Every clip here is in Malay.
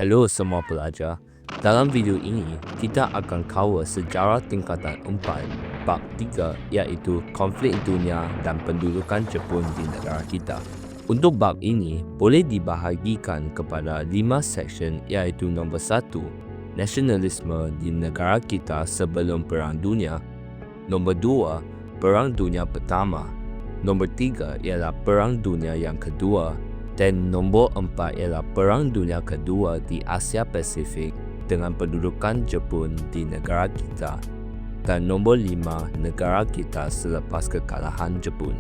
Hello semua pelajar. Dalam video ini, kita akan kawal sejarah tingkatan 4, bab 3 iaitu konflik dunia dan pendudukan Jepun di negara kita. Untuk bab ini, boleh dibahagikan kepada 5 seksyen iaitu nombor 1, nasionalisme di negara kita sebelum Perang Dunia. Nombor 2, Perang Dunia Pertama. Nombor 3 ialah Perang Dunia yang kedua. Dan nombor 4 ialah Perang Dunia Kedua di Asia Pasifik dengan pendudukan Jepun di negara kita. Dan nombor 5, negara kita selepas kekalahan Jepun.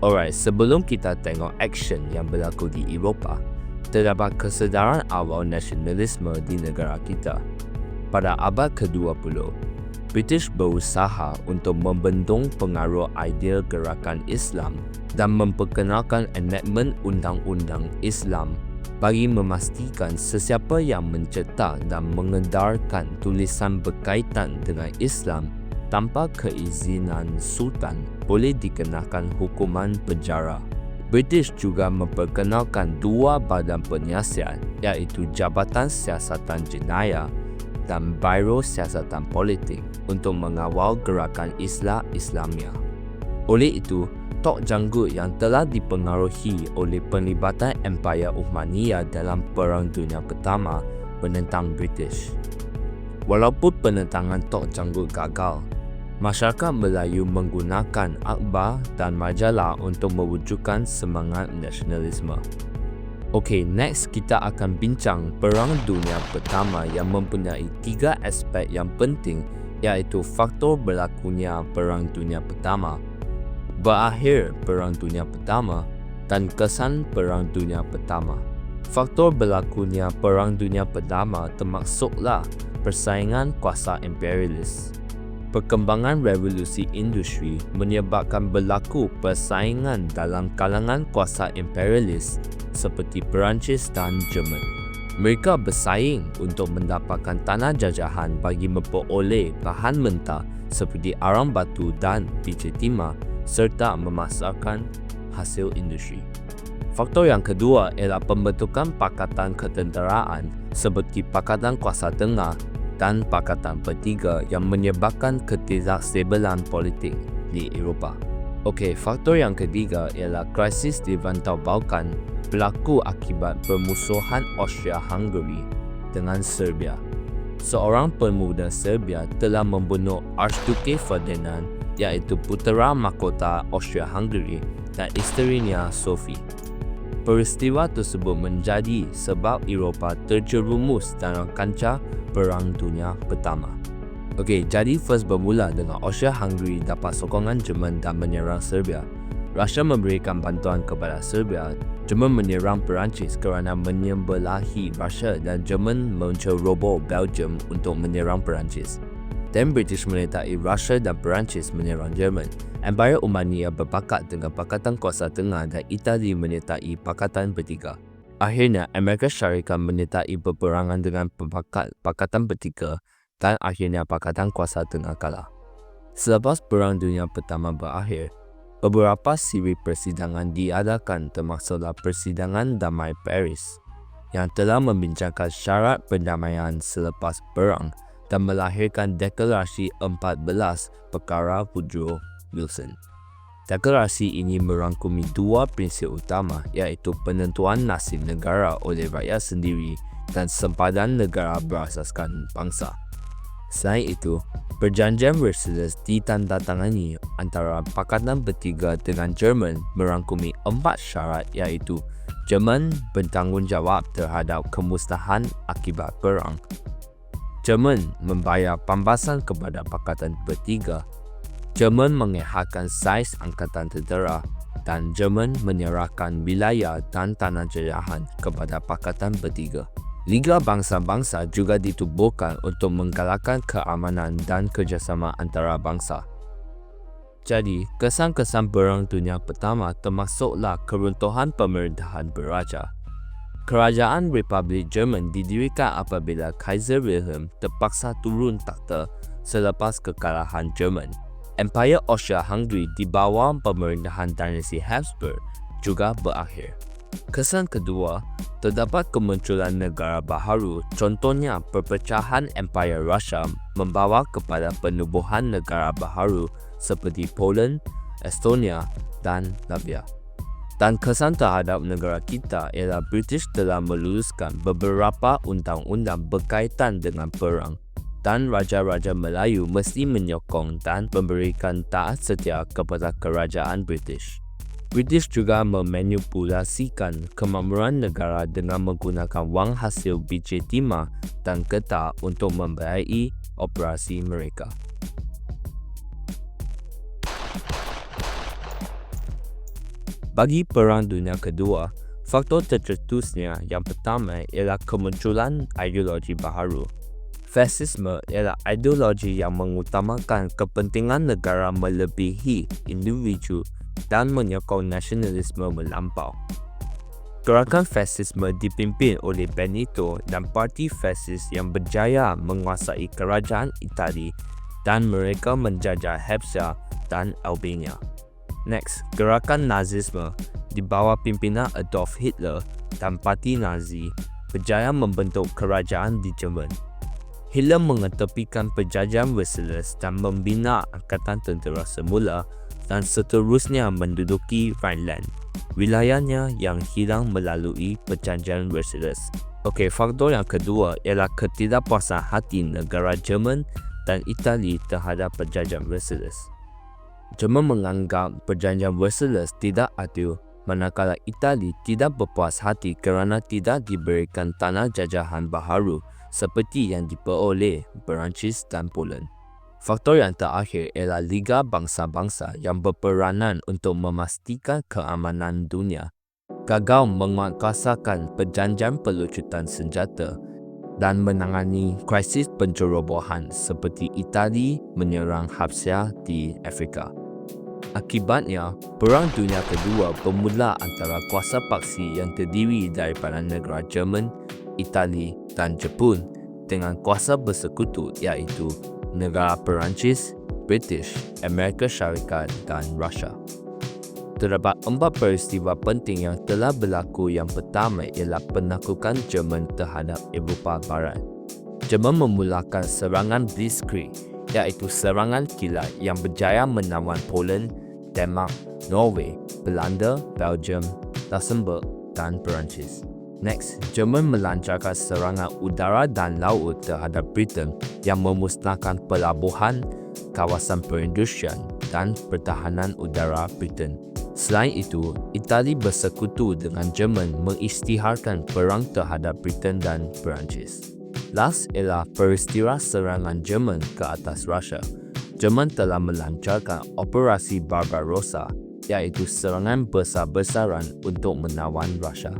Alright, sebelum kita tengok action yang berlaku di Eropah, terdapat kesedaran awal nasionalisme di negara kita. Pada abad ke-20, British berusaha untuk membendung pengaruh ideal gerakan Islam dan memperkenalkan enactment undang-undang Islam bagi memastikan sesiapa yang mencetak dan mengedarkan tulisan berkaitan dengan Islam tanpa keizinan Sultan boleh dikenakan hukuman penjara. British juga memperkenalkan 2 badan penyiasat iaitu Jabatan Siasatan Jenayah dan Biro Siasatan Politik untuk mengawal gerakan Islamiyah. Oleh itu, Tok Janggut yang telah dipengaruhi oleh penlibatan Empayar Uthmaniyah dalam Perang Dunia Pertama menentang British. Walaupun penentangan Tok Janggut gagal, masyarakat Melayu menggunakan akhbar dan majalah untuk mewujudkan semangat nasionalisme. Okey, next kita akan bincang Perang Dunia Pertama yang mempunyai 3 aspek yang penting iaitu faktor berlakunya Perang Dunia Pertama, berakhir Perang Dunia Pertama dan kesan Perang Dunia Pertama. Faktor berlakunya Perang Dunia Pertama termasuklah persaingan kuasa imperialis. Perkembangan revolusi industri menyebabkan berlaku persaingan dalam kalangan kuasa imperialis seperti Perancis dan Jerman. Mereka bersaing untuk mendapatkan tanah jajahan bagi memperoleh bahan mentah seperti arang batu dan biji timah serta memasarkan hasil industri. Faktor yang kedua ialah pembentukan pakatan ketenteraan seperti Pakatan Kuasa Tengah dan Pakatan Bertiga yang menyebabkan ketidakstabilan politik di Eropah. Okey, faktor yang ketiga ialah krisis di Rantau Balkan berlaku akibat permusuhan Austria-Hungary dengan Serbia. Seorang pemuda Serbia telah membunuh Archduke Ferdinand iaitu putera mahkota Austria-Hungary dan isterinya Sophie. Peristiwa tersebut menjadi sebab Eropah terjerumus dalam kancah Perang Dunia Pertama. Okey, jadi first bermula dengan Austria-Hungary dapat sokongan Jerman dan menyerang Serbia. Rusia memberikan bantuan kepada Serbia. Jerman menyerang Perancis kerana menyebelahi Rusia dan Jerman menceroboh Belgium untuk menyerang Perancis. Dan British menyertai Rusia dan Perancis menyerang Jerman. Empayar Uthmaniyah berpakat dengan Pakatan Kuasa Tengah dan Itali menyertai Pakatan Bertiga. Akhirnya, Amerika Syarikat menyertai peperangan dengan Pakatan Bertiga dan akhirnya Pakatan Kuasa Tengah kalah. Selepas Perang Dunia Pertama berakhir, beberapa siri persidangan diadakan termasuklah Persidangan Damai Paris yang telah membincangkan syarat perdamaian selepas perang dan melahirkan Deklarasi 14 Perkara Woodrow Wilson. Deklarasi ini merangkumi 2 prinsip utama iaitu penentuan nasib negara oleh rakyat sendiri dan sempadan negara berasaskan bangsa. Selain itu, perjanjian Versailles ditandatangani antara Pakatan Bertiga dengan Jerman merangkumi 4 syarat iaitu Jerman bertanggungjawab terhadap kemusnahan akibat perang, Jerman membayar pambasan kepada Pakatan Bertiga, Jerman mengehalkan saiz angkatan tentera dan Jerman menyerahkan wilayah dan tanah jajahan kepada Pakatan Bertiga. Liga Bangsa-Bangsa juga ditubuhkan untuk menggalakkan keamanan dan kerjasama antara bangsa. Jadi, kesan-kesan Perang Dunia Pertama termasuklah keruntuhan pemerintahan beraja. Kerajaan Republik Jerman didirikan apabila Kaiser Wilhelm terpaksa turun takhta selepas kekalahan Jerman. Empayar Austria-Hungary di bawah pemerintahan dinasti Habsburg juga berakhir. Kesan kedua, terdapat kemunculan negara baharu, contohnya perpecahan Empire Russia membawa kepada penubuhan negara baharu seperti Poland, Estonia, dan Latvia. Dan kesan terhadap negara kita ialah British telah meluluskan beberapa undang-undang berkaitan dengan perang, dan raja-raja Melayu mesti menyokong dan memberikan taat setia kepada kerajaan British. British juga memanipulasikan kemakmuran negara dengan menggunakan wang hasil biji timah dan getah untuk membiayai operasi mereka. Bagi Perang Dunia Kedua, faktor tercetusnya yang pertama ialah kemunculan ideologi baharu. Fasisme ialah ideologi yang mengutamakan kepentingan negara melebihi individu dan menyokong nasionalisme melampau. Gerakan fasisme dipimpin oleh Benito dan parti fasis yang berjaya menguasai kerajaan Itali dan mereka menjajah Hebsia dan Albania. Next, gerakan Nazisme di bawah pimpinan Adolf Hitler dan parti Nazi berjaya membentuk kerajaan di Jerman. Hitler mengetepikan penjajahan Versailles dan membina angkatan tentera semula dan seterusnya menduduki Rhineland, wilayahnya yang hilang melalui perjanjian Versailles. Okey, faktor yang kedua ialah ketidakpuasan hati negara Jerman dan Itali terhadap perjanjian Versailles. Jerman menganggap perjanjian Versailles tidak adil, manakala Itali tidak berpuas hati kerana tidak diberikan tanah jajahan baharu seperti yang diperoleh Perancis dan Poland. Faktor yang terakhir ialah Liga Bangsa-Bangsa yang berperanan untuk memastikan keamanan dunia, gagal menguatkuasakan perjanjian pelucutan senjata dan menangani krisis pencerobohan seperti Itali menyerang Habsya di Afrika. Akibatnya, Perang Dunia Kedua bermula antara kuasa paksi yang terdiri daripada negara Jerman, Itali dan Jepun dengan kuasa bersekutu iaitu negara Perancis, British, Amerika Syarikat dan Rusia. Terdapat 4 peristiwa penting yang telah berlaku. Yang pertama ialah penaklukan Jerman terhadap Eropah Barat. Jerman memulakan serangan Blitzkrieg, iaitu serangan kilat yang berjaya menawan Poland, Denmark, Norway, Belanda, Belgium, Luxembourg dan Perancis. Next, Jerman melancarkan serangan udara dan laut terhadap Britain yang memusnahkan pelabuhan, kawasan perindustrian dan pertahanan udara Britain. Selain itu, Itali bersekutu dengan Jerman mengisytiharkan perang terhadap Britain dan Perancis. Last ialah peristiwa serangan Jerman ke atas Rusia. Jerman telah melancarkan Operasi Barbarossa, iaitu serangan besar-besaran untuk menawan Rusia.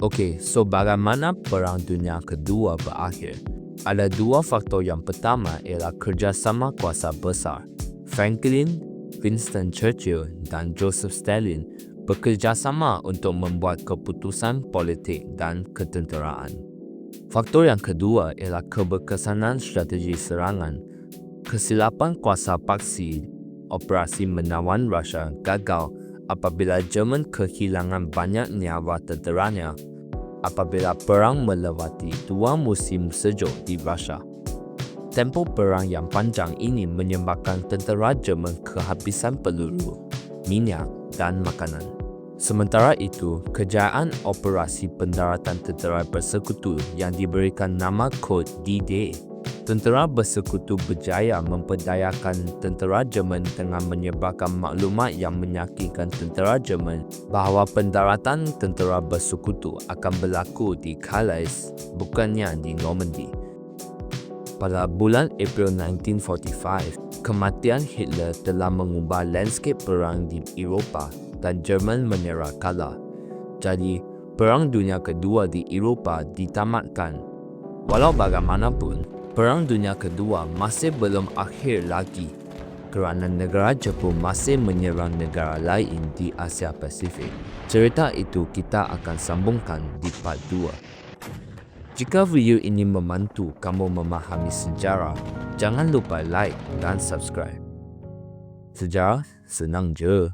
Okey, so bagaimana Perang Dunia Kedua berakhir? Ada 2 faktor. Yang pertama ialah kerjasama kuasa besar. Franklin, Winston Churchill dan Joseph Stalin bekerjasama untuk membuat keputusan politik dan ketenteraan. Faktor yang kedua ialah keberkesanan strategi serangan. Kesilapan kuasa paksi operasi menawan Rusia gagal apabila Jerman kehilangan banyak nyawa tenteranya apabila perang melewati 2 musim sejuk di Rusia. Tempoh perang yang panjang ini menyebabkan tentera Jerman kehabisan peluru, minyak dan makanan. Sementara itu, kejayaan operasi pendaratan tentera bersekutu yang diberikan nama kod D-Day. Tentera bersekutu berjaya memperdayakan tentera Jerman dengan menyebarkan maklumat yang meyakinkan tentera Jerman bahawa pendaratan tentera bersekutu akan berlaku di Calais, bukannya di Normandy. Pada bulan April 1945, kematian Hitler telah mengubah landscape perang di Eropah dan Jerman menyerah kalah. Jadi, Perang Dunia Kedua di Eropah ditamatkan. Walau bagaimanapun, Perang Dunia Kedua masih belum akhir lagi kerana negara Jepun masih menyerang negara lain di Asia Pasifik. Cerita itu kita akan sambungkan di part 2. Jika video ini membantu kamu memahami sejarah, jangan lupa like dan subscribe. Sejarah senang je.